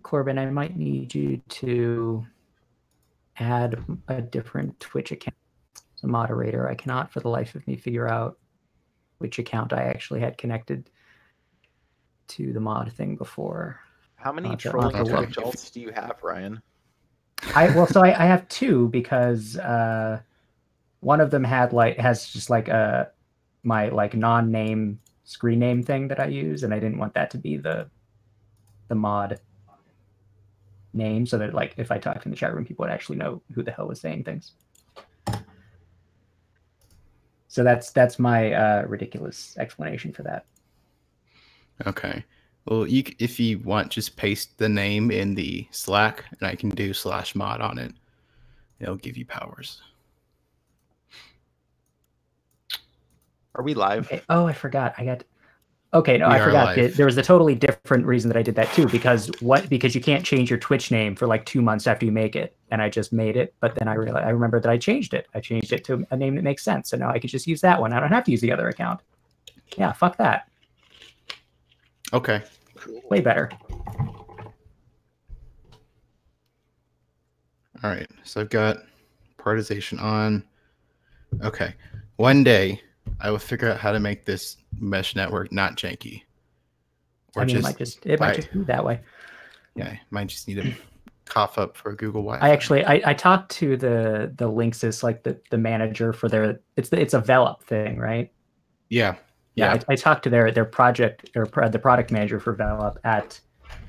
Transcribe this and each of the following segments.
Corbin, I might need you to add a different Twitch account as a moderator. I cannot for the life of me figure out which account I actually had connected to the mod thing before. How many trolling Twitch alts do you have, Ryan? I have two, because one of them has just like my like non-name screen name thing that I use, and I didn't want that to be the mod name, so that like if I talked in the chat room, people would actually know who the hell was saying things. So that's my ridiculous explanation for that. Okay. Well, if you want, just paste the name in the Slack, and I can do /mod on it. It'll give you powers. Are we live? Okay. Oh, I forgot. Okay, no, I forgot. There was a totally different reason that I did that too, because you can't change your Twitch name for like 2 months after you make it, and I just made it, but then I remembered that I changed it. I changed it to a name that makes sense, so now I could just use that one. I don't have to use the other account. Yeah, fuck that. Okay. Way better. All right, so I've got prioritization on. Okay, one day I will figure out how to make this mesh network not janky. Or I mean, it might just be that way. Yeah, I might just need to cough up for Google Wi-Fi. I talked to the Linksys, like the manager for their it's a Velop thing, right? Yeah. Yeah. I talked to their project or the product manager for Velop at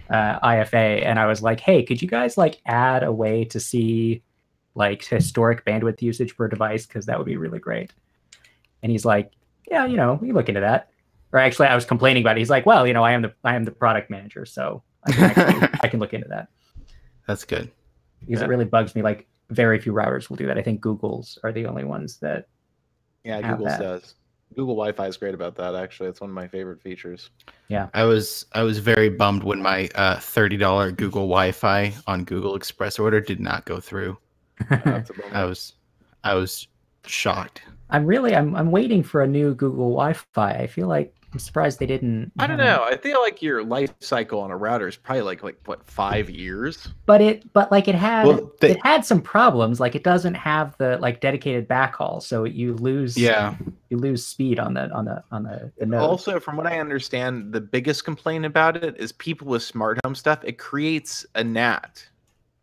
IFA, and I was like, hey, could you guys like add a way to see like historic bandwidth usage per device, because that would be really great. And he's like, yeah, we look into that. Or actually, I was complaining about it. He's like, well, I am the product manager, so I can look into that. That's good. Because it really bugs me. Like, very few routers will do that. I think Google's are the only ones that. Yeah, Google's does. Google Wi-Fi is great about that. Actually, it's one of my favorite features. Yeah, I was very bummed when my $30 Google Wi-Fi on Google Express order did not go through. I was shocked. I'm waiting for a new Google Wi-Fi. I feel like I'm surprised they didn't. I don't know. I feel like your life cycle on a router is probably like what, 5 years? But it had some problems. Like, it doesn't have the like dedicated backhaul, so you lose speed on the node. Also, from what I understand, the biggest complaint about it is people with smart home stuff. It creates a NAT.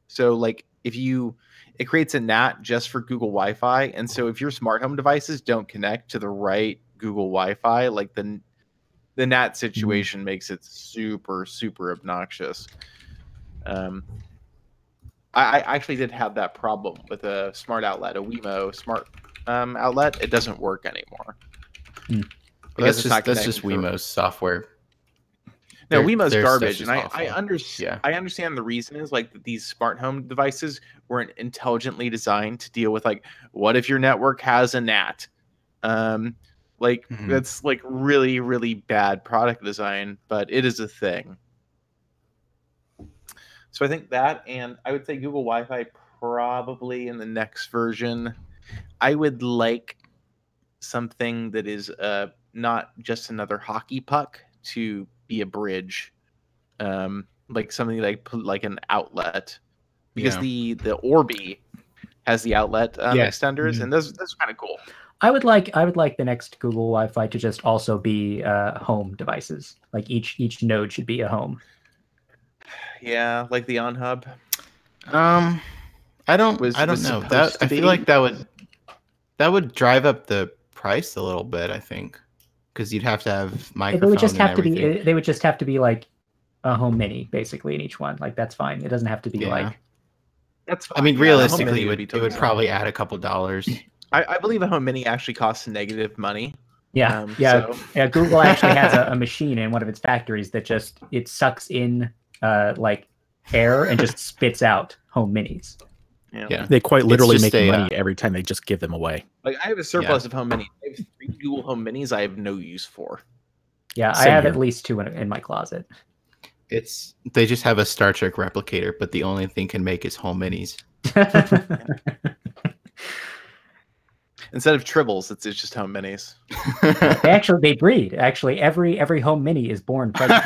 So like it creates a NAT just for Google Wi-Fi, and so if your smart home devices don't connect to the right Google Wi-Fi, like the NAT situation makes it super, super obnoxious. I actually did have that problem with a smart outlet, a Wemo smart outlet. It doesn't work anymore. That's just Wemo's software. No, Wemo's garbage, and I understand the reason is like that these smart home devices weren't intelligently designed to deal with like, what if your network has a NAT? That's like really, really bad product design, but it is a thing. So I think that, and I would say Google Wi-Fi probably in the next version. I would like something that is not just another hockey puck to be a bridge, like something like an outlet, because the Orbi has the outlet extenders, and those are kind of cool. I would like the next Google Wi-Fi to just also be home devices. Like each node should be a home. Yeah, like the OnHub. I don't know. I feel like that would drive up the price a little bit, I think, because you'd have to have microphones. They would just have to be like a home mini basically in each one. Like, that's fine. It doesn't have to be like. That's fine. I mean, realistically, it would probably add a couple dollars. I believe a home mini actually costs negative money. Yeah, Google actually has a machine in one of its factories that just sucks in like air and just spits out home minis. Yeah. They quite literally make money every time they just give them away. Like, I have a surplus of home minis. I have 3 Google home minis I have no use for. Yeah, I have at least 2 in my closet. They just have a Star Trek replicator, but the only thing can make is home minis. Instead of tribbles, it's just home minis. They breed. Actually, every home mini is born pregnant.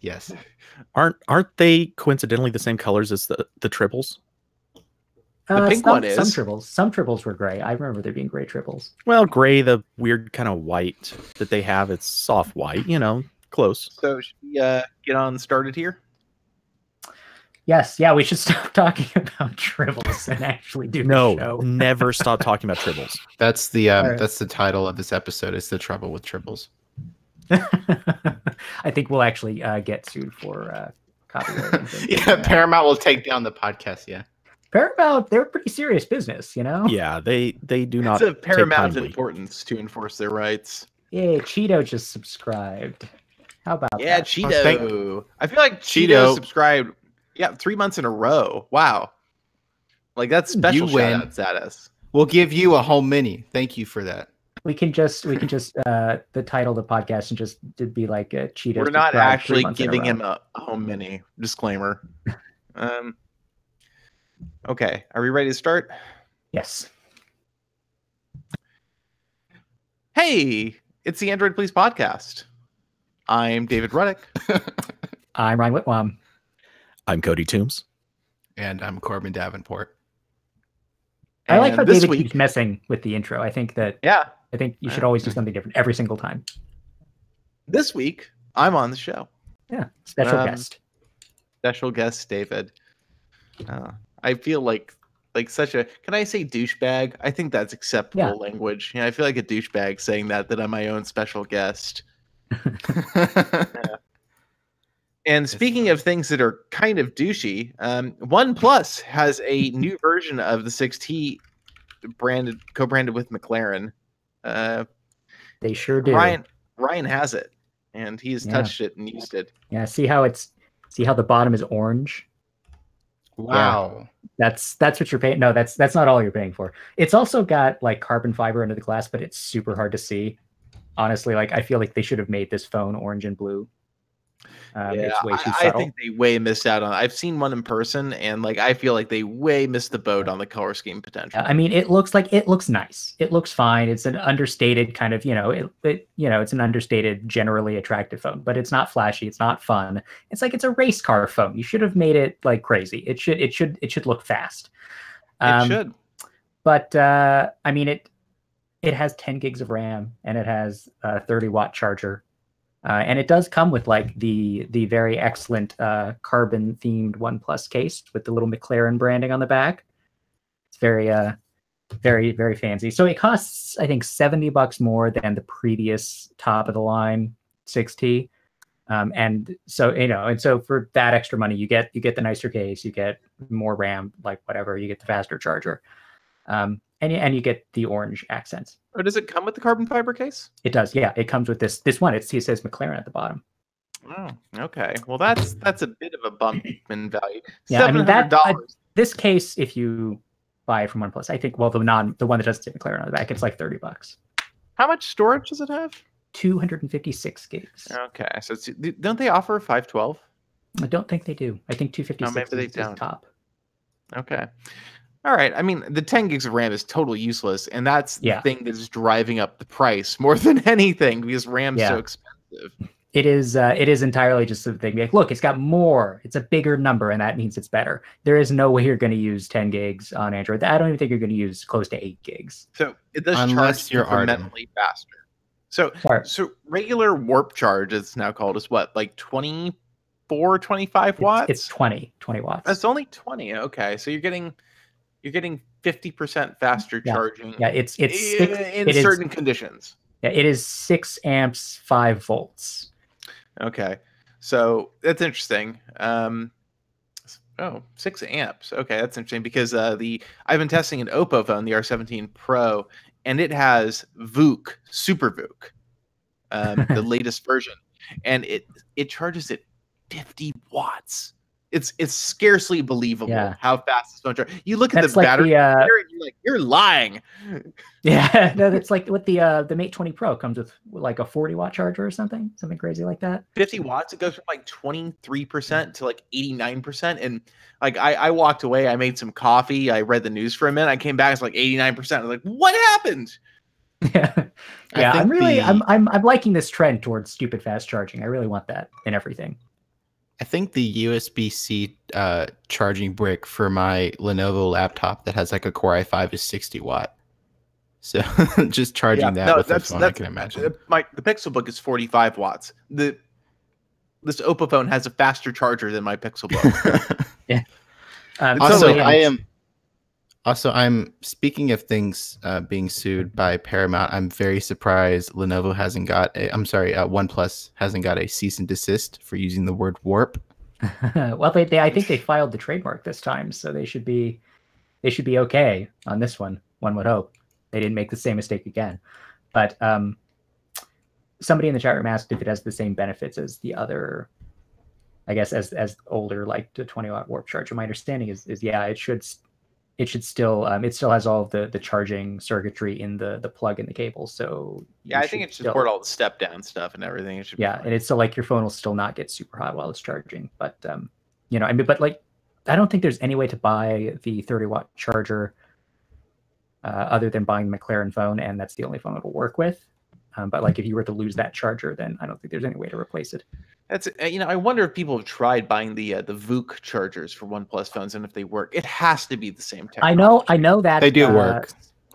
Yes. Aren't they coincidentally the same colors as the tribbles? The pink one is. Some tribbles were gray. I remember there being gray tribbles. Well, gray, the weird kind of white that they have, it's soft white, close. So should we get on started here? Yes, yeah, we should stop talking about tribbles and actually do the show. Never stop talking about tribbles. That's the title of this episode. Is The Trouble with Tribbles. I think we'll actually get sued for copyright. Yeah, Paramount will take down the podcast. Yeah, Paramount, they're a pretty serious business, Yeah, they do not. It's of paramount importance to enforce their rights. Yeah, Cheeto just subscribed. How about that? Yeah, Cheeto. I feel like Cheeto subscribed. Yeah, 3 months in a row. Wow, like that's special shout-out status. We'll give you a home mini. Thank you for that. We can just the title of the podcast and just be like Cheeto. We're not actually giving him a home mini. Disclaimer. Okay, are we ready to start? Yes. Hey, it's the Android Police podcast. I'm David Ruddick. I'm Ryan Whitwam. I'm Cody Toombs. And I'm Corbin Davenport. I like how David keeps messing with the intro. I think you should always do something different every single time. This week, I'm on the show. Yeah, special guest. Special guest, David. I feel like such a, can I say douchebag? I think that's acceptable language. I feel like a douchebag saying that I'm my own special guest. And speaking of things that are kind of douchey, OnePlus has a new version of the 6T co-branded with McLaren. They sure do. Ryan has it, and he's touched it and used it. Yeah, see how the bottom is orange? Wow. Yeah. That's what you're paying. No, that's not all you're paying for. It's also got like carbon fiber under the glass, but it's super hard to see. Honestly, like I feel like they should have made this phone orange and blue. It's way too subtle. I think they way missed out on it. I've seen one in person, and I feel like they way missed the boat on the color scheme potential. I mean, it looks nice. It looks fine. It's an understated kind of, it's an understated, generally attractive phone, but it's not flashy. It's not fun. It's like it's a race car phone. You should have made it like crazy. It should look fast. It should. But I mean, it has 10 gigs of RAM and it has a 30-watt charger. And it does come with like the very excellent carbon themed OnePlus case with the little McLaren branding on the back. It's very very, very fancy. So it costs, I think, $70 more than the previous top of the line 6T. And so for that extra money, you get the nicer case, you get more RAM, like whatever, you get the faster charger. And you get the orange accents. Or does it come with the carbon fiber case? It does, yeah. It comes with this one. It says McLaren at the bottom. Oh, okay. Well, that's a bit of a bump in value. Yeah, I mean this case, if you buy it from OnePlus, I think, well, the one that doesn't say McLaren on the back, it's like $30. How much storage does it have? 256 gigs. Okay, so don't they offer 512? I don't think they do. I think 256 is the top. Okay. All right. I mean, the 10 gigs of RAM is totally useless, and that's the thing that's driving up the price more than anything because RAM's so expensive. It is entirely just the thing. Like, look, it's got more. It's a bigger number, and that means it's better. There is no way you're going to use 10 gigs on Android. I don't even think you're going to use close to 8 gigs. So it does charge incrementally faster. So regular warp charge, it's now called, is what, like 24, 25 watts? It's 20 watts. That's only 20. Okay, so you're getting 50% faster charging. Yeah, it's in certain conditions. Yeah, it is 6 amps, 5 volts. Okay, so that's interesting. 6 amps. Okay, that's interesting because I've been testing an Oppo phone, the R17 Pro, and it has VOOC, Super VOOC, the latest version, and it charges at 50 watts. It's scarcely believable Yeah. how fast this phone charges. You look at That's the like battery, the, and you're like, you're lying. yeah, no, that's like what the Mate 20 Pro comes with, like a 40-watt charger or something crazy like that. 50 watts. It goes from like 23% to like 89%. And like I walked away. I made some coffee. I read the news for a minute. I came back. It's like 89%. I was like, what happened? Yeah, yeah. think I'm liking this trend towards stupid fast charging. I really want that in everything. I think the USB-C charging brick for my Lenovo laptop that has like a Core i5 is 60 watt. So just charging that with the phone, I can imagine. The Pixelbook is 45 watts. This Oppo phone has a faster charger than my Pixelbook. Yeah. I'm speaking of things being sued by Paramount. I'm very surprised Lenovo hasn't got OnePlus hasn't got a cease and desist for using the word warp. Well, I think they filed the trademark this time, so they should be okay on this one. One would hope they didn't make the same mistake again. But somebody in the chat room asked if it has the same benefits as the other, I guess, as older, like the 20-watt warp charger. My understanding is yeah, it should still it still has all of the charging circuitry in the plug in the cable. So yeah, I think it should support all the step down stuff and everything. It should be and it's still like your phone will still not get super hot while it's charging. But but like I don't think there's any way to buy the 30-watt charger other than buying the McLaren phone, and that's the only phone it'll work with. But like if you were to lose that charger, then I don't think there's any way to replace it. That's I wonder if people have tried buying the VOOC chargers for OnePlus phones and if they work. It has to be the same technology. I know that they do work.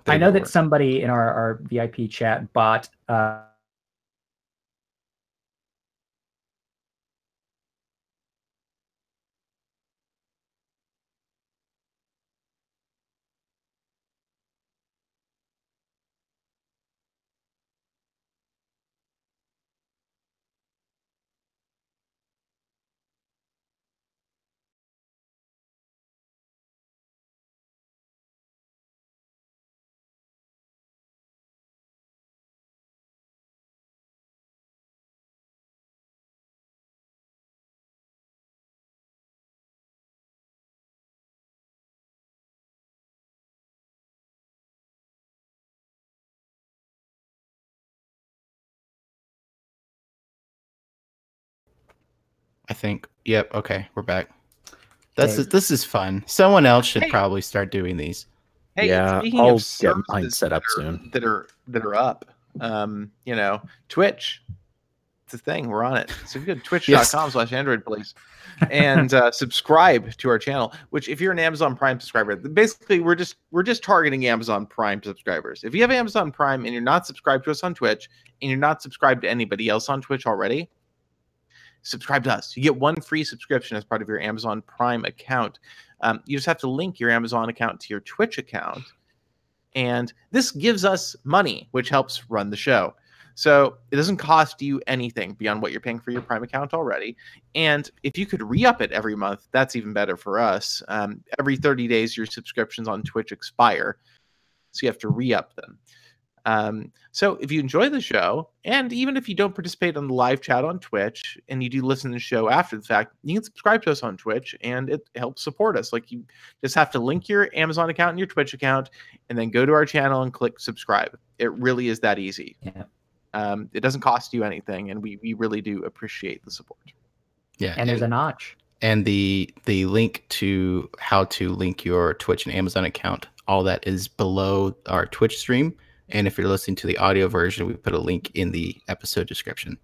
I know that somebody in our VIP chat bought I think. Yep. Okay, we're back. This is fun. Someone else should probably start doing these. Hey, yeah, speaking I'll of get mine services set up soon. that are up, Twitch. It's a thing. We're on it. So go to twitch.com/Android, please, and subscribe to our channel. Which, if you're an Amazon Prime subscriber, basically we're just targeting Amazon Prime subscribers. If you have Amazon Prime and you're not subscribed to us on Twitch, and you're not subscribed to anybody else on Twitch already, subscribe to us. You get one free subscription as part of your Amazon Prime account. You just have to link your Amazon account to your Twitch account, and this gives us money, which helps run the show. So it doesn't cost you anything beyond what you're paying for your Prime account already. And if you could re-up it every month, that's even better for us. Every 30 days, your subscriptions on Twitch expire, so you have to re-up them. So if you enjoy the show, and even if you don't participate on the live chat on Twitch, and you do listen to the show after the fact, you can subscribe to us on Twitch, and it helps support us. Like, you just have to link your Amazon account and your Twitch account, and then go to our channel and click subscribe. It really is that easy. Yeah. It doesn't cost you anything, and we really do appreciate the support. Yeah, and there's a notch. And the link to how to link your Twitch and Amazon account, all that is below our Twitch stream. And if you're listening to the audio version, we put a link in the episode description.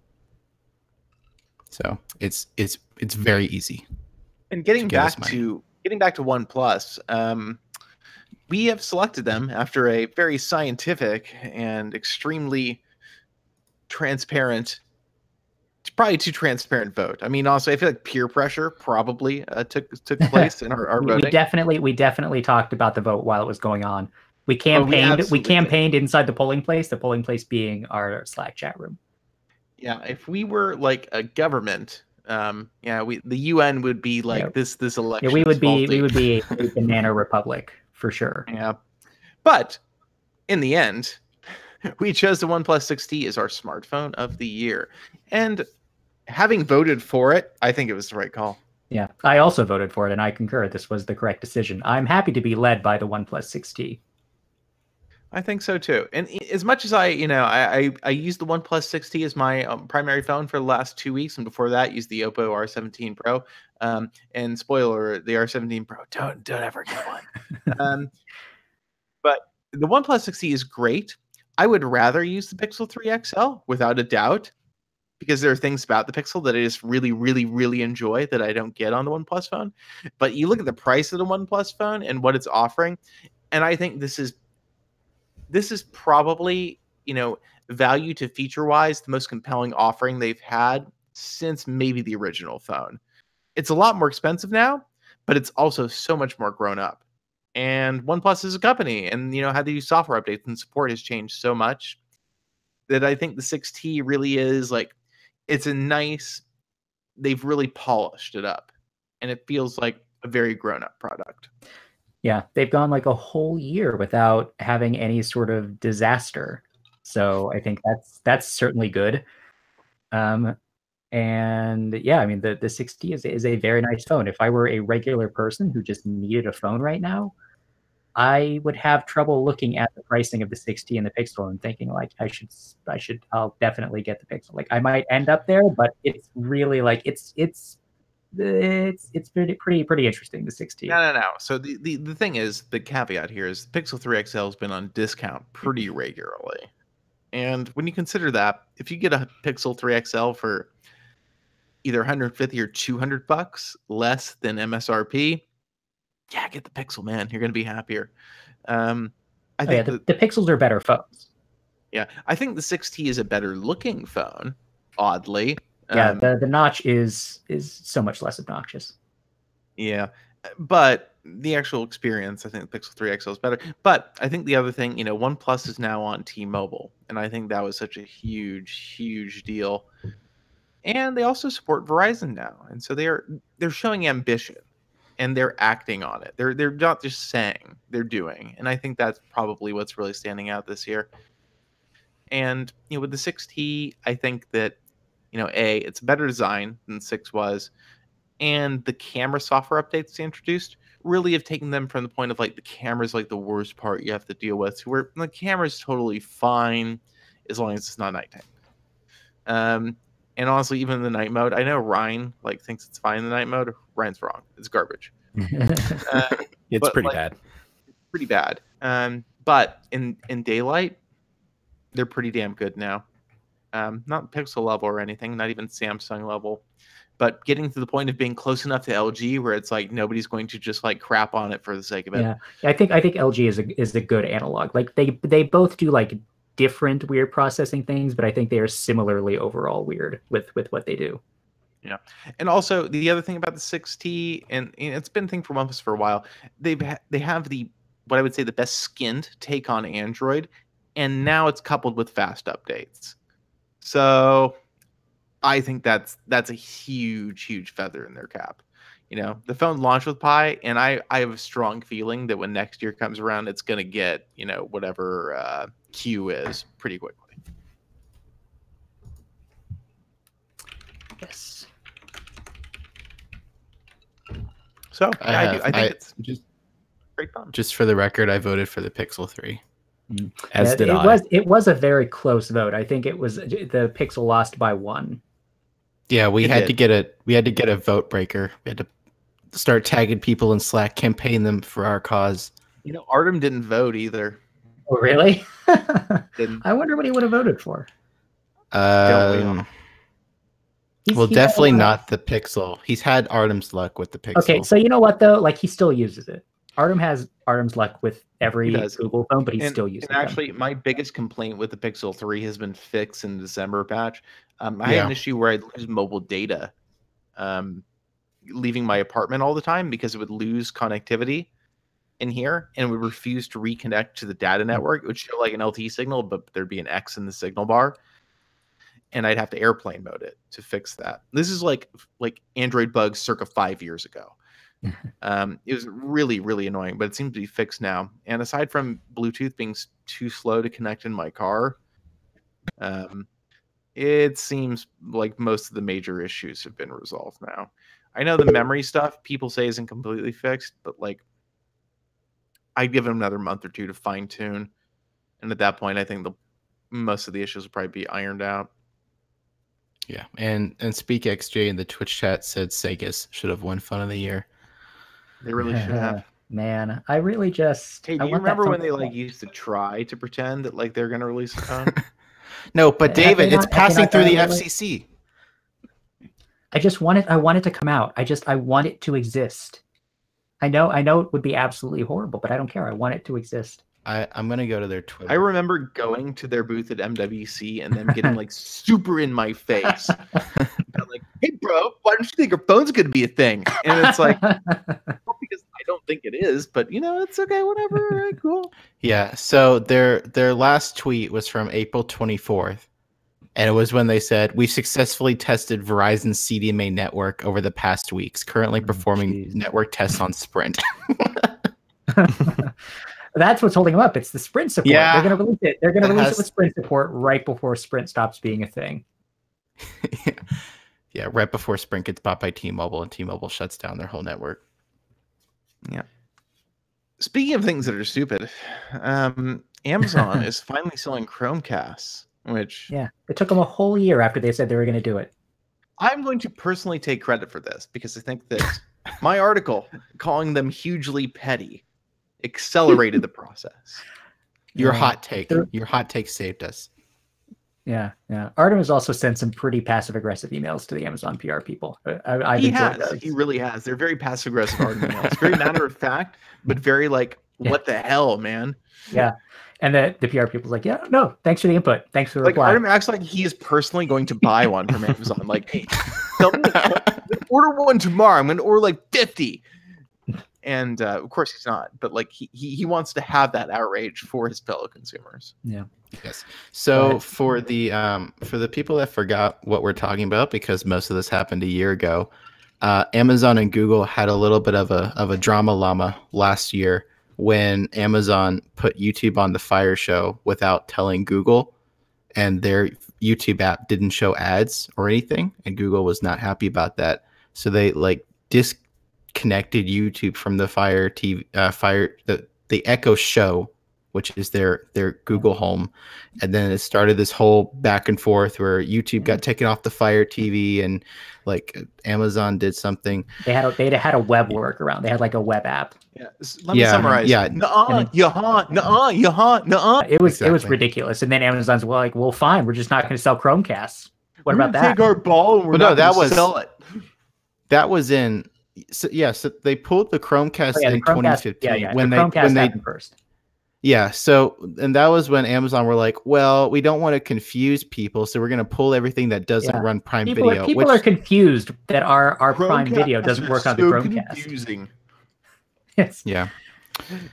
So it's very easy. And getting back to OnePlus, we have selected them after a very scientific and extremely transparent, probably too transparent vote. I mean, also I feel like peer pressure probably took place in our voting. We definitely talked about the vote while it was going on. We campaigned. We campaigned inside the polling place. The polling place being our Slack chat room. Yeah, if we were like a government, the UN would be like this election. Yeah, we would be a banana republic for sure. Yeah, but in the end, we chose the OnePlus 6T as our smartphone of the year, and having voted for it, I think it was the right call. Yeah, I also voted for it, and I concur. This was the correct decision. I'm happy to be led by the OnePlus 6T. I think so too. And as much as I used the OnePlus 6T as my primary phone for the last 2 weeks, and before that used the Oppo R17 Pro. And spoiler, the R17 Pro, don't ever get one. But the OnePlus 6T is great. I would rather use the Pixel 3 XL without a doubt, because there are things about the Pixel that I just really, really, really enjoy that I don't get on the OnePlus phone. But you look at the price of the OnePlus phone and what it's offering, and I think this is probably, value to feature wise, the most compelling offering they've had since maybe the original phone. It's a lot more expensive now, but it's also so much more grown up. And OnePlus is a company, and how they do software updates and support has changed so much that I think the 6T really is it's a nice, they've really polished it up, and it feels like a very grown up product. Yeah, they've gone like a whole year without having any sort of disaster. So I think that's certainly good. And yeah, I mean the 6T is a very nice phone. If I were a regular person who just needed a phone right now, I would have trouble looking at the pricing of the 6T and the Pixel and thinking like I'll definitely get the Pixel. Like I might end up there, but it's really like it's pretty interesting, the 6T. No. So the thing is, the caveat here is the Pixel 3 XL has been on discount pretty regularly. And when you consider that, if you get a Pixel 3 XL for either 150 or $200 less than MSRP, yeah, get the Pixel, man. You're going to be happier. I think the Pixels are better phones. Yeah, I think the 6T is a better looking phone, oddly. Yeah, the notch is so much less obnoxious. Yeah, but the actual experience, I think the Pixel 3 XL is better. But I think the other thing, OnePlus is now on T-Mobile, and I think that was such a huge, huge deal. And they also support Verizon now, and so they're showing ambition, and they're acting on it. They're not just saying, they're doing, and I think that's probably what's really standing out this year. And with the 6T, I think that it's a better design than 6 was, and the camera software updates they introduced really have taken them from the point of like the camera's like the worst part you have to deal with, to where the camera's totally fine as long as it's not nighttime. And honestly, even in the night mode, I know Ryan thinks it's fine in the night mode. Ryan's wrong. It's garbage. It's pretty bad. Pretty bad. But in daylight, they're pretty damn good now. Not Pixel level or anything, not even Samsung level, but getting to the point of being close enough to LG where it's like nobody's going to just like crap on it for the sake of it. Yeah, I think LG is a good analog. Like they both do like different weird processing things, but I think they are similarly overall weird with what they do. Yeah, and also the other thing about the 6T, and it's been a thing for OnePlus for a while, they have what I would say the best skinned take on Android, and now it's coupled with fast updates. So I think that's a huge feather in their cap. The phone launched with Pi, and I have a strong feeling that when next year comes around, it's going to get whatever Q is pretty quickly. Yes. So I think it's just great fun. Just for the record, I voted for the Pixel 3. As did I. It was a very close vote. I think it was the Pixel lost by 1. Yeah, we had to get a vote breaker. We had to start tagging people in Slack, campaign them for our cause. Artem didn't vote either. Oh, really? Didn't. I wonder what he would have voted for. Well, definitely not the Pixel. He's had Artem's luck with the Pixel. Okay, so you know what though? Like he still uses it. Artem has Artem's luck with every Google phone, but he still uses it. And actually, my biggest complaint with the Pixel 3 has been fixed in the December patch. I had an issue where I'd lose mobile data, leaving my apartment all the time because it would lose connectivity in here and it would refuse to reconnect to the data network. It would show like an LTE signal, but there'd be an X in the signal bar, and I'd have to airplane mode it to fix that. This is like Android bugs circa 5 years ago. It was really, really annoying, but it seems to be fixed now. And aside from Bluetooth being too slow to connect in my car, it seems like most of the major issues have been resolved now. I know the memory stuff people say isn't completely fixed, but like I'd give them another month or two to fine tune, and at that point, I think most of the issues will probably be ironed out. Yeah, and SpeakXJ in the Twitch chat said Sega's should have won Fun of the Year. They really should have. Man, I really just. Hey, do you remember when they like used to try to pretend that like they're going to release a phone? No, but David, it's passing through the really? FCC. I want it to come out. I want it to exist. I know it would be absolutely horrible, but I don't care. I want it to exist. I'm gonna go to their Twitter. I remember going to their booth at MWC and them getting like super in my face. I'm like, hey bro, why don't you think your phone's gonna be a thing? And it's like, well, because I don't think it is, but you know, it's okay, whatever. All right, cool. Yeah. So their last tweet was from April 24th. And it was when they said, we successfully tested Verizon's CDMA network over the past weeks, currently performing network tests on Sprint. That's what's holding them up. It's the Sprint support. Yeah, they're going to release it. They're going to release it with Sprint support right before Sprint stops being a thing. Yeah, right before Sprint gets bought by T-Mobile and T-Mobile shuts down their whole network. Yeah. Speaking of things that are stupid, Amazon is finally selling Chromecasts, which... Yeah, it took them a whole year after they said they were going to do it. I'm going to personally take credit for this because I think that my article calling them hugely petty accelerated the process. Your hot take saved us. Yeah. Artem has also sent some pretty passive-aggressive emails to the Amazon PR people. He really has. They're very passive-aggressive Artem emails. Very matter-of-fact, but very like, what the hell, man? Yeah. And the PR people's like, yeah, no, thanks for the input. Thanks for the reply. Artem acts like he is personally going to buy one from Amazon. Like, hey, tell me order one tomorrow. I'm going to order like 50. And of course he's not, but like he wants to have that outrage for his fellow consumers. Yeah. Yes. So for the people that forgot what we're talking about, because most of this happened a year ago, Amazon and Google had a little bit of a drama llama last year when Amazon put YouTube on the Fire Show without telling Google, and their YouTube app didn't show ads or anything, and Google was not happy about that. So they like disconnected YouTube from the Fire TV, the Echo Show, which is their Google Home, and then it started this whole back and forth where YouTube got taken off the Fire TV, and like Amazon did something. They had a web workaround. They had like a web app. Yeah. Let me summarize. Yeah. Nuh-uh. It was ridiculous. And then Amazon's like, well, fine, we're just not going to sell Chromecasts. What about that? Take our ball and we're not going to sell it. That was in. So they pulled the Chromecast in 2015 when they first. Yeah, so and that was when Amazon were like, well, we don't want to confuse people, so we're going to pull everything that doesn't run Prime Video. People are confused that our Prime Video doesn't work on the Chromecast. Confusing. Yes. Yeah.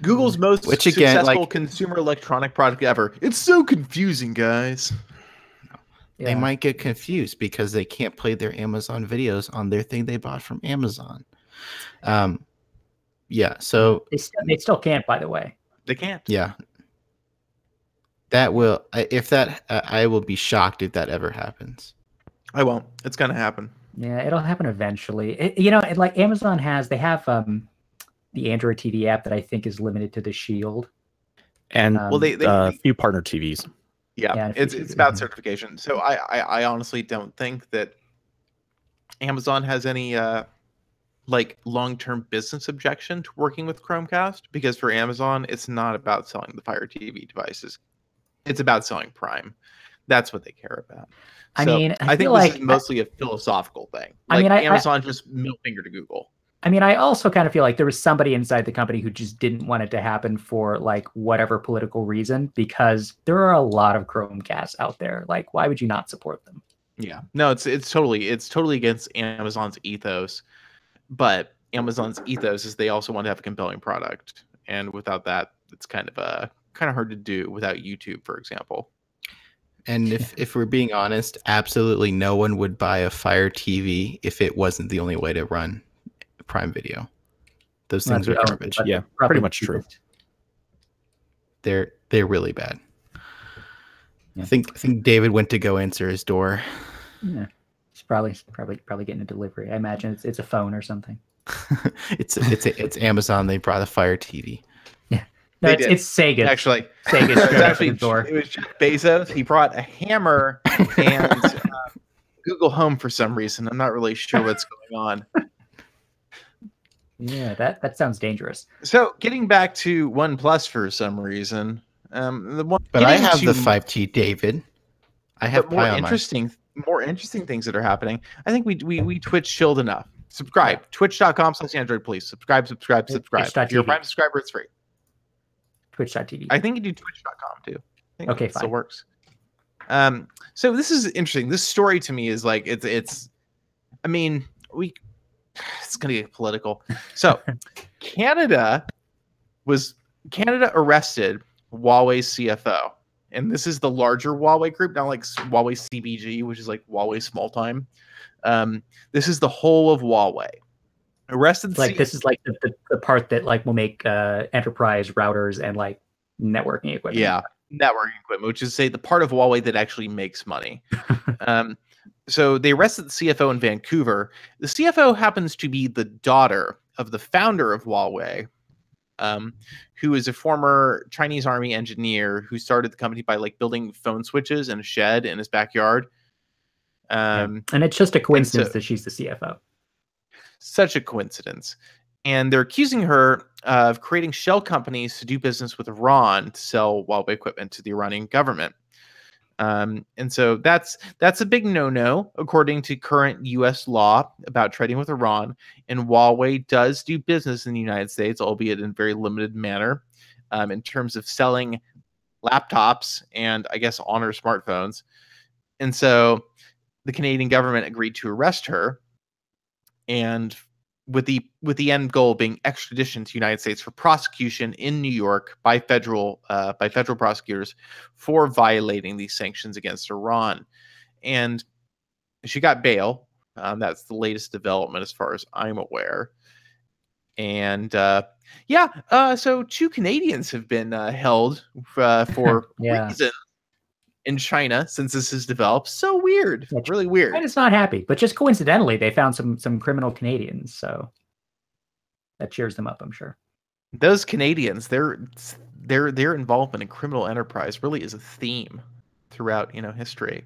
Google's most successful consumer electronic product ever. It's so confusing, guys. Yeah. They might get confused because they can't play their Amazon videos on their thing they bought from Amazon. Yeah, so they still can't, by the way. They can't. Yeah. That will, I will be shocked if that ever happens. I won't. It's going to happen. Yeah, it'll happen eventually. Like Amazon they have the Android TV app that I think is limited to the Shield. And they a few partner TVs. Yeah, it's about certification. So I honestly don't think that Amazon has any like long-term business objection to working with Chromecast, because for Amazon, it's not about selling the Fire TV devices. It's about selling Prime. That's what they care about. I think this is mostly a philosophical thing. Like Amazon just middle finger to Google. I mean, I also kind of feel like there was somebody inside the company who just didn't want it to happen for like whatever political reason, because there are a lot of Chromecasts out there. Like, why would you not support them? Yeah, no, it's totally against Amazon's ethos. But Amazon's ethos is they also want to have a compelling product, and without that, it's kind of hard to do without YouTube, for example. And if we're being honest, absolutely no one would buy a Fire TV if it wasn't the only way to run Prime Video. Those things are garbage. Yeah, pretty much true. They're really bad. Yeah. I think David went to go answer his door. Yeah. It's probably getting a delivery. I imagine it's a phone or something. It's Amazon. They brought a Fire TV. Yeah, no, it's Sega. Actually, Sega it was Jeff Bezos. He brought a hammer and Google Home for some reason. I'm not really sure what's going on. Yeah, that sounds dangerous. So getting back to OnePlus for some reason, but I have the 5G, David. I have more interesting things that are happening. I think we Twitch chilled enough. Subscribe. Twitch.com/Android, please. Subscribe. If you're a Prime subscriber, it's free. Twitch.tv. I think you do Twitch.com too. I think okay, it fine. Still works. So this is interesting. This story to me is like it's. I mean, it's gonna get political. So, Canada arrested Huawei's CFO, and this is the larger Huawei group, not like Huawei CBG, which is like Huawei small time. This is the whole of Huawei. Arrested. Like this is like the part that like will make enterprise routers and like networking equipment. Yeah, networking equipment, which is say the part of Huawei that actually makes money. So they arrested the CFO in Vancouver. The CFO happens to be the daughter of the founder of Huawei, who is a former Chinese army engineer who started the company by like building phone switches in a shed in his backyard. And it's just a coincidence that she's the CFO. Such a coincidence. And they're accusing her of creating shell companies to do business with Iran to sell Huawei equipment to the Iranian government. And so that's a big no-no, according to current U.S. law about trading with Iran. And Huawei does do business in the United States, albeit in a very limited manner, in terms of selling laptops and, I guess, Honor smartphones. And so the Canadian government agreed to arrest her, and with the end goal being extradition to the United States for prosecution in New York by federal prosecutors for violating these sanctions against Iran. And she got bail. That's the latest development as far as I'm aware. And so 2 Canadians have been held for reasons in China since this has developed. So weird. Yeah, really weird. China's not happy, but just coincidentally, they found some criminal Canadians, so that cheers them up, I'm sure. Those Canadians, their involvement in criminal enterprise really is a theme throughout, history.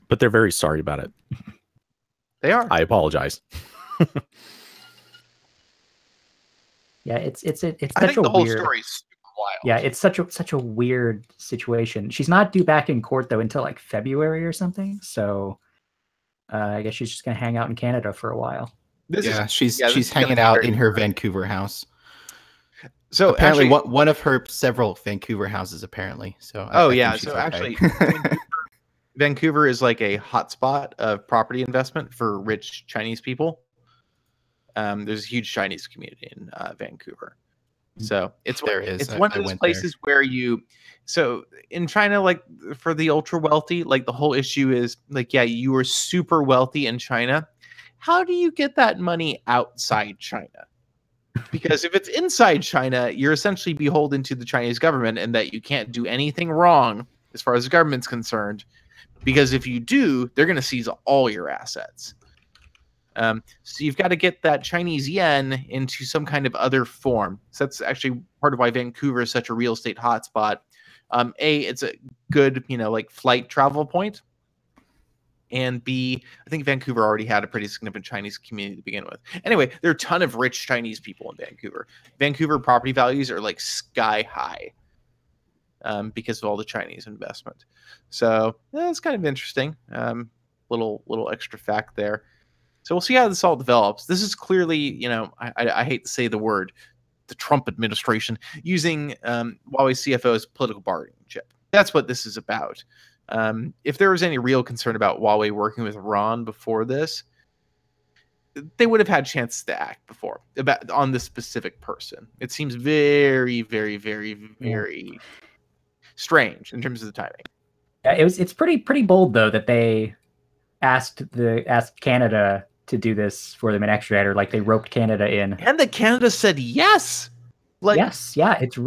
But they're very sorry about it. They are. I apologize. Yeah, it's I think the whole story is wild. Yeah, it's such a weird situation. She's not due back in court though until like February or something. So I guess she's just gonna hang out in Canada for a while. She's hanging out in her Vancouver house. So apparently, one of her several Vancouver houses. Apparently, so. Actually, Vancouver is like a hotspot of property investment for rich Chinese people. There's a huge Chinese community in Vancouver. So it's one of those places where so in China, like for the ultra wealthy, like the whole issue is like, yeah, you are super wealthy in China. How do you get that money outside China? Because if it's inside China, you're essentially beholden to the Chinese government and that you can't do anything wrong as far as the government's concerned. Because if you do, they're going to seize all your assets. So you've got to get that Chinese yen into some kind of other form. So that's actually part of why Vancouver is such a real estate hotspot. It's a good, like flight travel point. And B, I think Vancouver already had a pretty significant Chinese community to begin with. Anyway, there are a ton of rich Chinese people in Vancouver. Vancouver property values are like sky high because of all the Chinese investment. So that's kind of interesting. Little extra fact there. So we'll see how this all develops. This is clearly, I hate to say the word, the Trump administration using Huawei CFO as political bargaining chip. That's what this is about. If there was any real concern about Huawei working with Iran before this, they would have had chances to act before on this specific person. It seems very, very, very, very strange in terms of the timing. Yeah, it's pretty bold though that they asked Canada to do this for them in extraditor, like they roped Canada in, and that Canada said yes. Like, yes, yeah, it's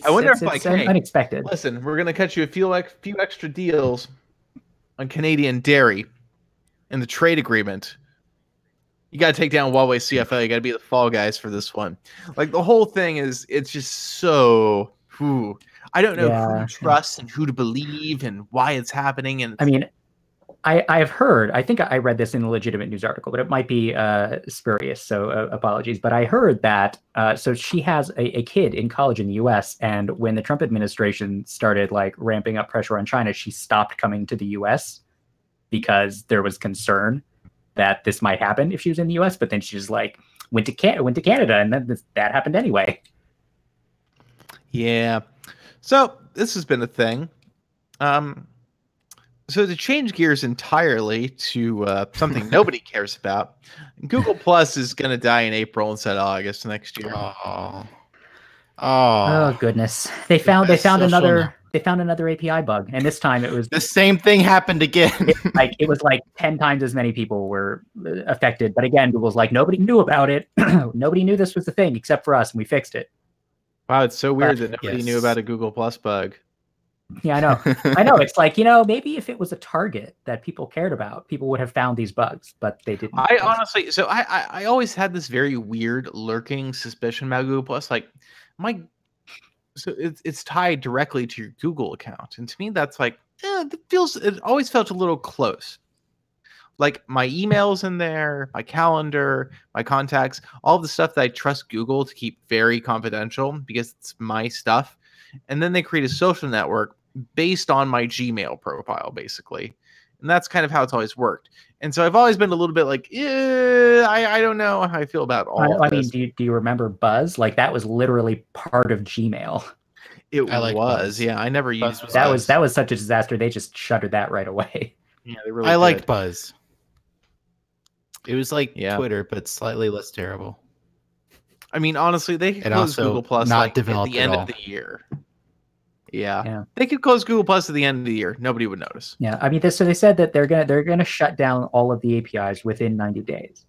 I wonder if unexpected. Listen, we're gonna cut you a few extra deals on Canadian dairy. in the trade agreement. You got to take down Huawei CFO. You got to be the fall guys for this one. Like the whole thing it's just so. Whew. I don't know who to trust and who to believe and why it's happening. And I mean, I've heard, I think I read this in a legitimate news article, but it might be spurious, so apologies. But I heard that, so she has a kid in college in the US, and when the Trump administration started like ramping up pressure on China, she stopped coming to the US because there was concern that this might happen if she was in the US, but then she just like went to Canada, and then that happened anyway. Yeah. So this has been a thing. So to change gears entirely to something nobody cares about, Google Plus is going to die in April instead of August next year. Oh goodness! They found another API bug, and this time it was the same thing happened again. it was like 10 times as many people were affected, but again, Google's like nobody knew about it. Nobody knew this was the thing except for us, and we fixed it. Wow, it's so weird that nobody knew about a Google Plus bug. Yeah, I know. It's like, maybe if it was a target that people cared about, people would have found these bugs, but they didn't. I honestly, so I always had this very weird lurking suspicion about Google Plus. Like, so it's tied directly to your Google account, and to me, that's like, it always felt a little close. Like my emails in there, my calendar, my contacts, all the stuff that I trust Google to keep very confidential because it's my stuff. And then they create a social network based on my Gmail profile, basically. And that's kind of how it's always worked. And so I've always been a little bit like, I don't know how I feel about all of this. I mean, do you remember Buzz? Like that was literally part of Gmail. It was, Buzz. Yeah. I never used Buzz. That was such a disaster. They just shuttered that right away. Yeah, they really I liked Buzz. It was like Twitter, but slightly less terrible. I mean, honestly, they could close Google Plus like at the end of the year. Yeah. They could close Google Plus at the end of the year. Nobody would notice. Yeah, I mean, so they said that they're gonna shut down all of the APIs within 90 days,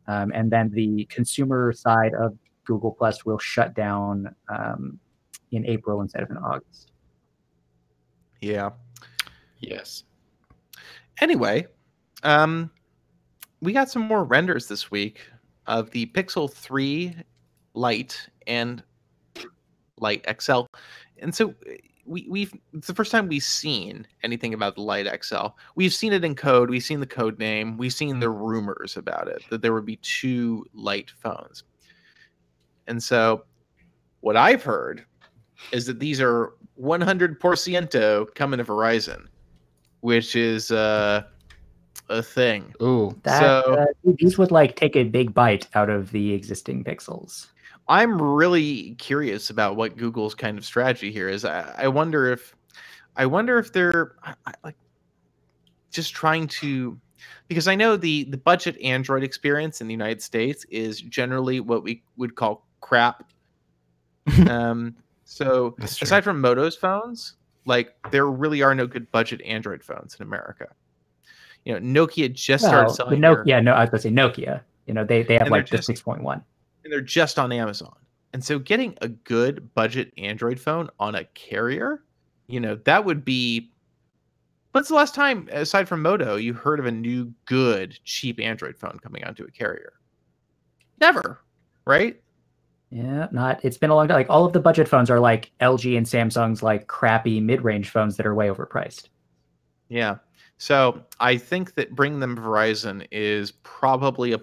and then the consumer side of Google Plus will shut down in April instead of in August. Yeah. Yes. Anyway, we got some more renders this week of the Pixel 3 Lite and Lite XL. And so it's the first time we've seen anything about the Lite XL. We've seen it in code. We've seen the code name. We've seen the rumors about it, that there would be 2 Lite phones. And so what I've heard is that these are 100% coming to Verizon, which is a thing. Ooh. These would like take a big bite out of the existing Pixels. I'm really curious about what Google's kind of strategy here is. I wonder if they're like just trying to, because I know the budget Android experience in the United States is generally what we would call crap. So aside from Moto's phones, like there really are no good budget Android phones in America. Nokia just started selling. I was going to say Nokia. They have like the 6.1. And they're just on Amazon. And so getting a good budget Android phone on a carrier, that would be... When's the last time, aside from Moto, you heard of a new, good, cheap Android phone coming onto a carrier? Never, right? Yeah, it's been a long time. Like all of the budget phones are like LG and Samsung's like crappy mid-range phones that are way overpriced. Yeah. So I think that bringing them to Verizon is probably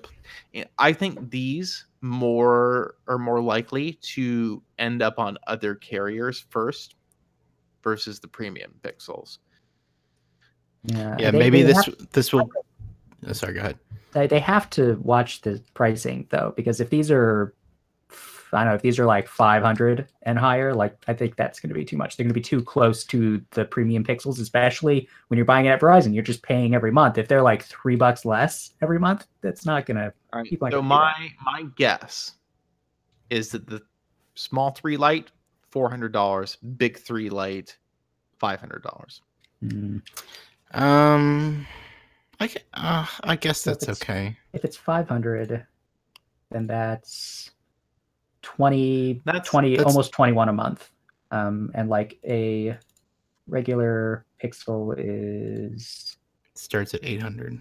I think these are more likely to end up on other carriers first versus the premium Pixels. Yeah, maybe this will. Oh, sorry, go ahead. They have to watch the pricing though, because if these are, I don't know, if these are like 500 and higher, like I think that's going to be too much. They're going to be too close to the premium Pixels, especially when you're buying it at Verizon. You're just paying every month. If they're like $3 less every month, that's not going to. So my guess is that the small 3 Lite $400, big 3 Lite $500. I guess that's okay. If it's 500, then that's 20, almost 21 a month. And like a regular Pixel is Starts at 800.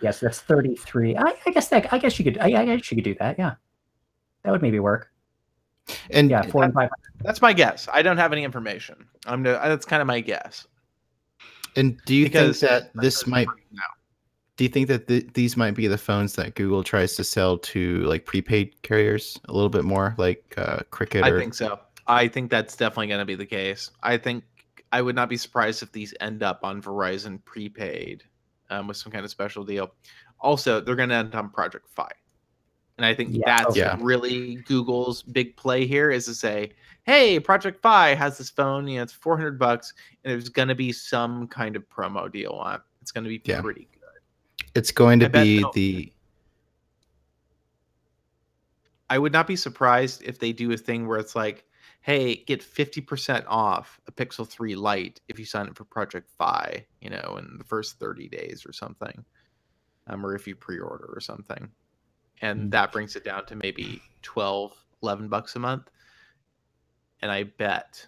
Yes, that's 33. I guess you could do that. Yeah, that would maybe work. And yeah, 4 and 500. That's my guess. I don't have any information. That's kind of my guess. And do you think that this might? now. Do you think that these might be the phones that Google tries to sell to like prepaid carriers a little bit more, like Cricket? I think so. I think that's definitely going to be the case. I think I would not be surprised if these end up on Verizon prepaid with some kind of special deal. Also, they're going to end on Project Fi. And I think that's really Google's big play here is to say, hey, Project Fi has this phone, it's $400 and there's going to be some kind of promo deal on it. It's going to be pretty good. It's going to be I would not be surprised if they do a thing where it's like, hey, get 50% off a Pixel 3 Lite if you sign up for Project Fi, in the first 30 days or something. Or if you pre-order or something. And that brings it down to maybe $11 a month. And I bet.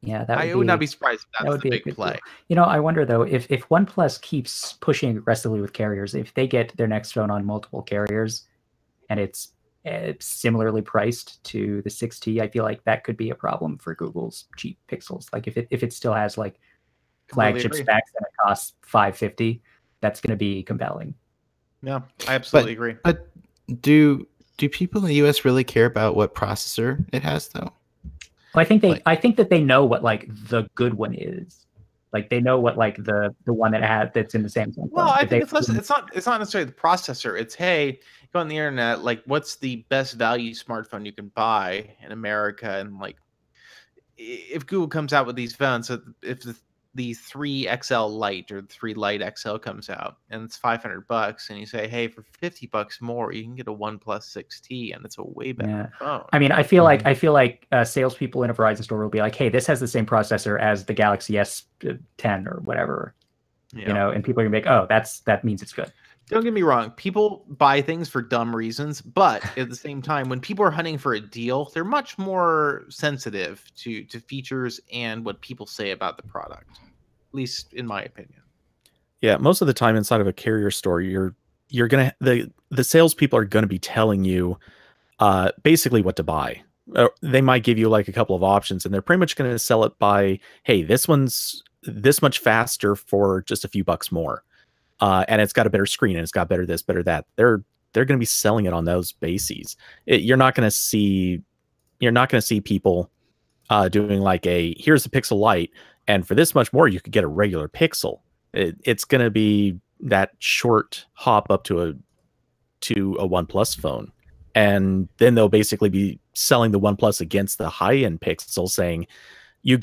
Yeah, I would not be surprised if that's the big play. Deal. I wonder though, if OnePlus keeps pushing aggressively with carriers, if they get their next phone on multiple carriers and it's similarly priced to the 6T, I feel like that could be a problem for Google's cheap Pixels. Like if it still has like flagship specs and it costs $550, that's going to be compelling. Yeah, I absolutely agree. But do people in the US really care about what processor it has though? Well, I think that they know what like the good one is. Like they know what like the one that's in the Samsung. Well, I think it's not necessarily the processor. It's hey, go on the internet, like what's the best value smartphone you can buy in America, and like if Google comes out with these phones, so if the 3 XL Lite or the 3 Lite XL comes out and it's $500 and you say, hey, for $50 more, you can get a OnePlus 6T and it's a way better phone. I mean, I feel like salespeople in a Verizon store will be like, hey, this has the same processor as the Galaxy S10 or whatever, and people are gonna be like, oh, that means it's good. Don't get me wrong. People buy things for dumb reasons, but at the same time, when people are hunting for a deal, they're much more sensitive to features and what people say about the product, at least in my opinion. Yeah, most of the time inside of a carrier store, you're gonna the salespeople are gonna be telling you basically what to buy. They might give you like a couple of options, and they're pretty much gonna sell it by, hey, this one's this much faster for just a few bucks more. And it's got a better screen and it's got better this, better that. They're going to be selling it on those bases. You're not going to see people doing like here's a Pixel Lite, and for this much more you could get a regular Pixel. It's going to be that short hop up to a OnePlus phone, and then they'll basically be selling the OnePlus against the high end Pixel, saying, you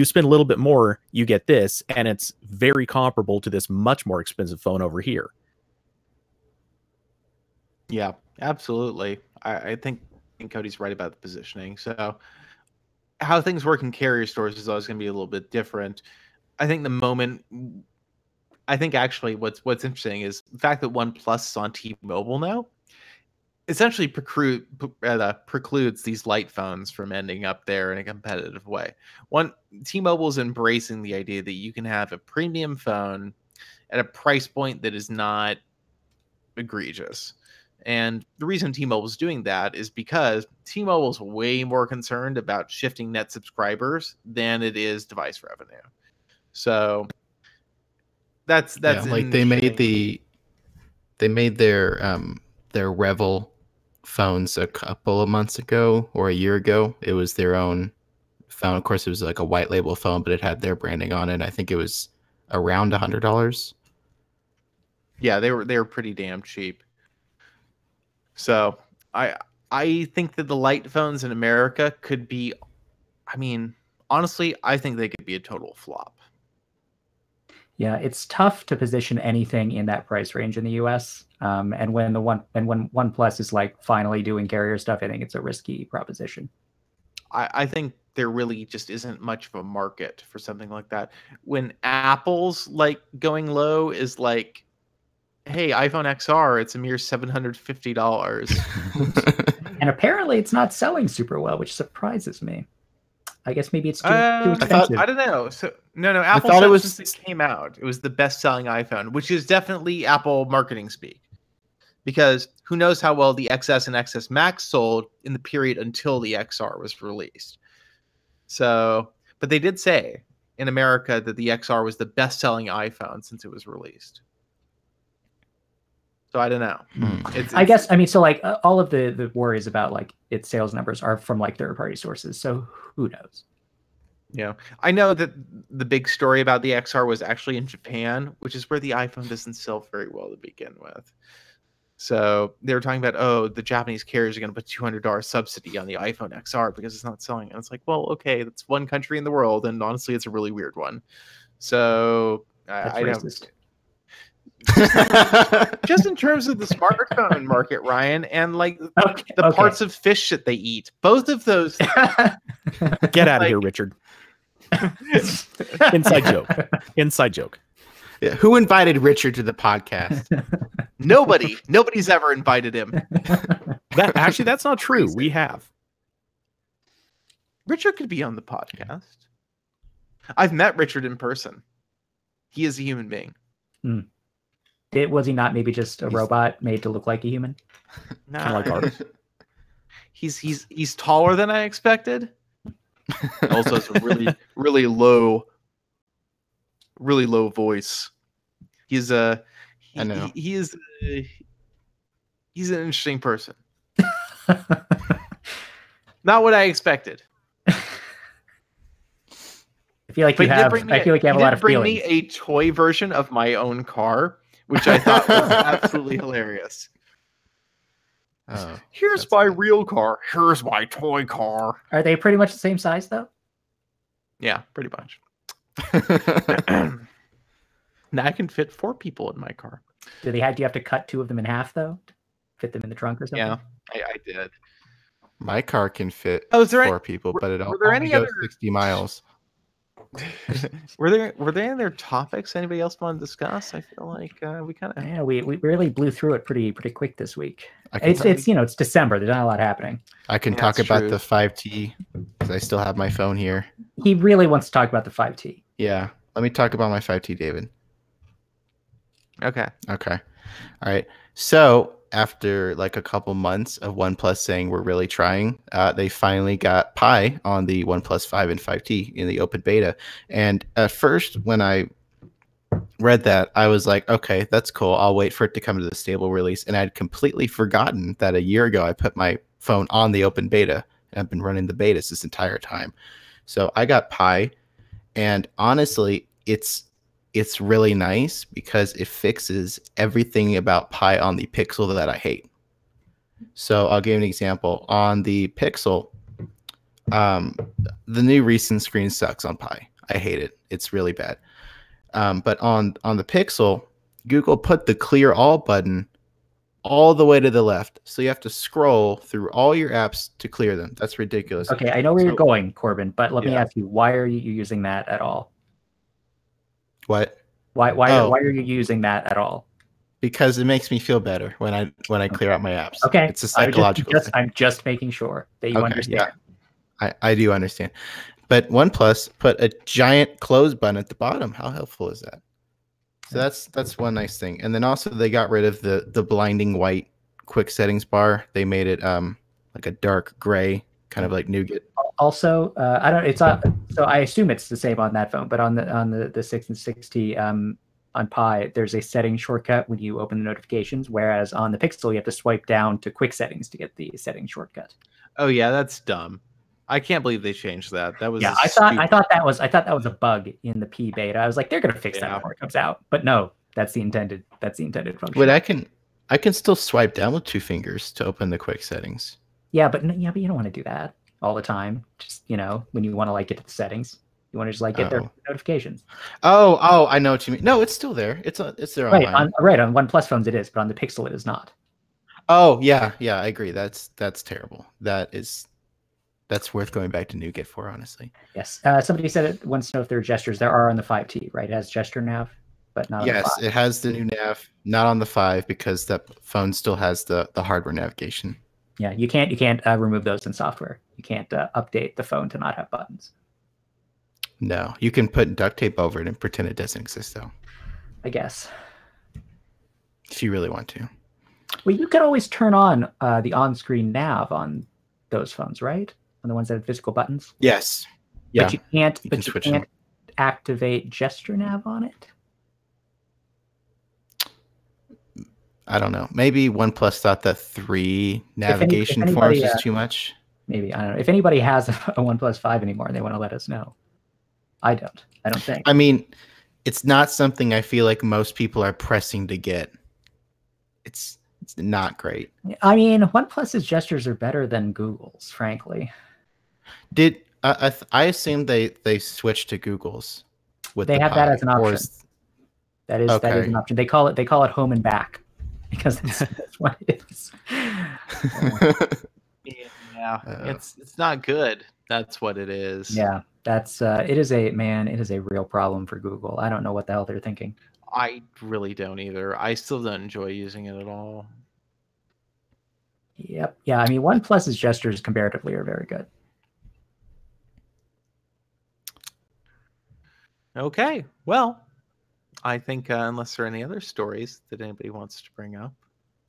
spend a little bit more, you get this, and it's very comparable to this much more expensive phone over here. Yeah, absolutely. I think Cody's right about the positioning. So how things work in carrier stores is always going to be a little bit different. I think actually what's interesting is the fact that OnePlus is on T-Mobile now essentially precludes these light phones from ending up there in a competitive way. T-Mobile is embracing the idea that you can have a premium phone at a price point that is not egregious. And the reason T-Mobile is doing that is because T-Mobile is way more concerned about shifting net subscribers than it is device revenue. So that's like they made their Revel phones a couple of months ago or a year ago. It was their own phone. Of course, it was like a white label phone, but it had their branding on it. I think it was around $100. Yeah, they were pretty damn cheap. So I think that the light phones in America could be, I mean, honestly, I think they could be a total flop. Yeah, it's tough to position anything in that price range in the US. And when OnePlus is like finally doing carrier stuff, I think it's a risky proposition. I think there really just isn't much of a market for something like that. When Apple's like going low is like, hey, iPhone XR, it's a mere $750. And apparently it's not selling super well, which surprises me. I guess maybe it's too I expensive. don't know. So no. Apple thought said it was- since it came out, it was the best-selling iPhone, which is definitely Apple marketing speak. Because who knows how well the XS and XS Max sold in the period until the XR was released. So, but they did say in America that the XR was the best-selling iPhone since it was released. So I don't know. I guess, I mean, so like all of the worries about like its sales numbers are from like third-party sources. So who knows? Yeah, I know that the big story about the XR was actually in Japan, which is where the iPhone doesn't sell very well to begin with. So they were talking about, oh, the Japanese carriers are going to put $200 subsidy on the iPhone XR because it's not selling. And it's like, well, okay, that's one country in the world, and honestly, it's a really weird one. So That's I racist. don't. Just in terms of the smartphone market, Ryan, and like the parts of fish that they eat, both of those. Get out of here, Richard. Inside joke. Inside joke. Yeah, who invited Richard to the podcast? Nobody's ever invited him. Actually, that's not true. We have. Richard could be on the podcast. I've met Richard in person. He is a human being. Was he not maybe just a robot made to look like a human? Nah, Kind of like ours. he's taller than I expected. Also has a really low voice. He's a I know. He's an interesting person. Not what I expected. I feel like you have a lot of bring feelings. me a toy version of my own car, which I thought was absolutely hilarious. Oh, Here's that's my good. real car. Here's my toy car. Are they pretty much the same size though? Yeah, pretty much. Now I can fit 4 people in my car. Do you have to cut 2 of them in half though? To fit them in the trunk or something? Yeah, I did. My car can fit Oh, is there 4 people, but it were there only any goes other- 60 miles. Were there any other topics anybody else want to discuss? I feel like we kind of. Yeah, we really blew through it pretty quick this week. I can, It's December. There's not a lot happening. I can Yeah, talk that's about true. the 5T because I still have my phone here. He really wants to talk about the 5T. Yeah, let me talk about my 5T, David. Okay. Okay. All right. So after like a couple months of OnePlus saying we're really trying, they finally got Pi on the OnePlus 5 and 5T in the open beta. And at first, when I read that, I was like, okay, that's cool. I'll wait for it to come to the stable release. And I'd completely forgotten that a year ago I put my phone on the open beta and I've been running the betas this entire time. So I got Pi, and honestly, it's really nice because it fixes everything about Pi on the Pixel that I hate. So I'll give you an example. On the Pixel, the new recent screen sucks on Pi. I hate it. It's really bad. But on the Pixel, Google put the clear all button all the way to the left. So you have to scroll through all your apps to clear them. That's ridiculous. Okay, I know where you're going, Corbin, but let me Yeah. ask you, why are you using that at all? What? Why Oh. are you using that at all? Because it makes me feel better when I clear out my apps. Okay. It's a psychological thing. I'm just making sure that you Okay, understand. yeah. I do understand. But OnePlus put a giant close button at the bottom. How helpful is that? So that's one nice thing. And then also they got rid of the blinding white quick settings bar. They made it like a dark gray, kind of like nougat. Also, I don't. It's not. So I assume it's the same on that phone, but on the 6 and 6T on Pi, there's a setting shortcut when you open the notifications, whereas on the Pixel you have to swipe down to quick settings to get the settings shortcut. Oh yeah, that's dumb. I can't believe they changed that. That was I thought that was a bug in the P beta. I was like, they're gonna fix that before it comes out, but no, that's the intended function. Wait, I can still swipe down with 2 fingers to open the quick settings. But you don't want to do that all the time. Just when you want to like get to the settings, you want to just like get their notifications. Oh, I know what you mean. No, it's still there. It's there Right online. On OnePlus phones it is, but on the Pixel it is not. Oh yeah, I agree. That's terrible. That's worth going back to Nougat for, honestly. Yes. Somebody said it wants to know if there are gestures. There are on the 5T, right? It has gesture nav, but not on the 5. Yes, it has the new nav, not on the 5 because that phone still has the hardware navigation. Yeah, you can't remove those in software. You can't update the phone to not have buttons. No, you can put duct tape over it and pretend it doesn't exist, though, I guess. if you really want to. Well, you can always turn on the on-screen nav on those phones, right? On the ones that have physical buttons. Yes. Yeah. But you can't. You But can you switch can't them. activate gesture nav on it. I don't know. Maybe OnePlus thought that 3 navigation anybody, forms was too much. Maybe, I don't know. If anybody has a OnePlus 5 anymore and they want to let us know. I don't think. I mean, it's not something I feel like most people are pressing to get. It's not great. I mean, OnePlus's gestures are better than Google's, frankly. Did I assume they switched to Google's with They the have that Pi, as an or option. is- That is an option. They call it home and back because that's what it is. Yeah, it's not good. That's what it is. Yeah, that's it is a real problem for Google. I don't know what the hell they're thinking. I really don't either. I still don't enjoy using it at all. Yep. Yeah, I mean, OnePlus's gestures comparatively are very good. Okay, well, I think unless there are any other stories that anybody wants to bring up.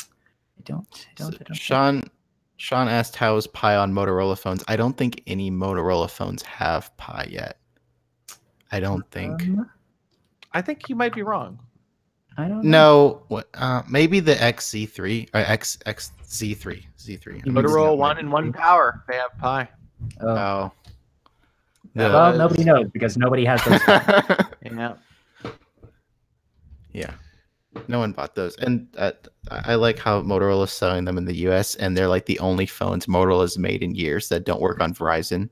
I don't. Sean asked how is Pi on Motorola phones. I don't think any Motorola phones have Pi yet. I don't think. I think you might be wrong. I don't know. No, what? Maybe the XZ3 or XZ3. Z3. Motorola 1 and 1 Power. They have Pi. Oh. Well, nobody knows because nobody has those. Yeah. Yeah. No one bought those. And I like how Motorola is selling them in the US, and they're like the only phones Motorola's made in years that don't work on Verizon.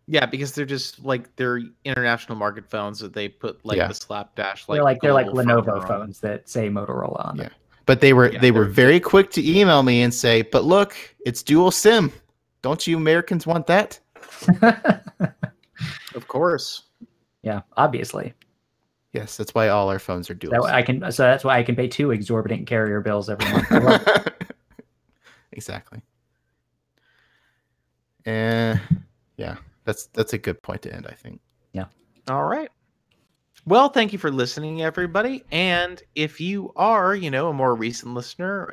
Yeah, because they're just like they're international market phones that they put like the slapdash They're like Lenovo firmware on. phones that say Motorola on them. Yeah. But they were very quick to email me and say, "But look, it's dual SIM. Don't you Americans want that?" Of course. Yeah, obviously. Yes, that's why all our phones are dual. So that's why I can pay 2 exorbitant carrier bills every month. Exactly. And yeah, that's a good point to end, I think. Yeah. All right. Well, thank you for listening, everybody. And if you are, a more recent listener,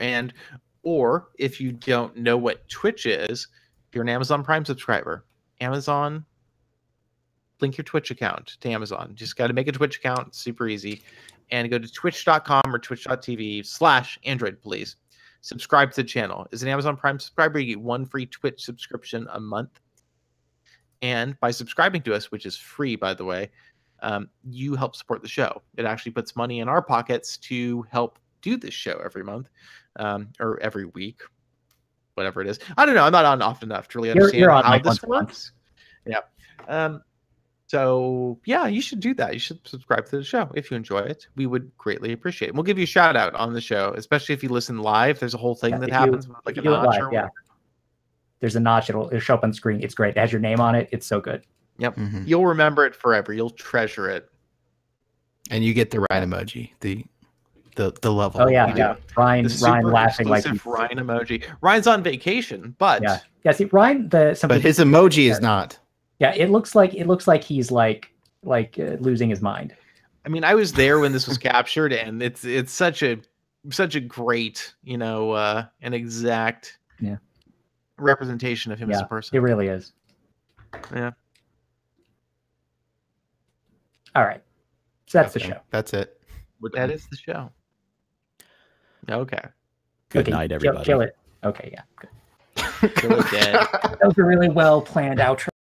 or if you don't know what Twitch is, if you're an Amazon Prime subscriber, Amazon, link your Twitch account to Amazon. Just got to make a Twitch account. Super easy. And go to twitch.com or twitch.tv/Android, please. Subscribe to the channel. As an Amazon Prime subscriber, you get 1 free Twitch subscription a month. And by subscribing to us, which is free, by the way, you help support the show. It actually puts money in our pockets to help do this show every month or every week, whatever it is. I don't know. I'm not on often enough to really understand you're on how like this once a month. works. Yeah. So yeah, you should do that. You should subscribe to the show if you enjoy it. We would greatly appreciate it. We'll give you a shout out on the show, especially if you listen live. There's a whole thing that happens with like a notch or whatever. There's a notch. It'll show up on screen. It's great. It has your name on it. It's so good. Yep. Mm-hmm. You'll remember it forever. You'll treasure it. And you get the Ryan emoji, the level. Oh yeah. Ryan laughing like Ryan emoji. Ryan's on vacation, but yeah. See, Ryan, but his emoji is not. Yeah, it looks like he's like losing his mind. I mean, I was there when this was captured, and it's such a great, an exact representation of him as a person. It really is. Yeah. All right. So that's the show. That's it. That is the show. Okay. Good night, everybody. Kill it. Okay, yeah. Good. Kill it dead. That was a really well planned outro.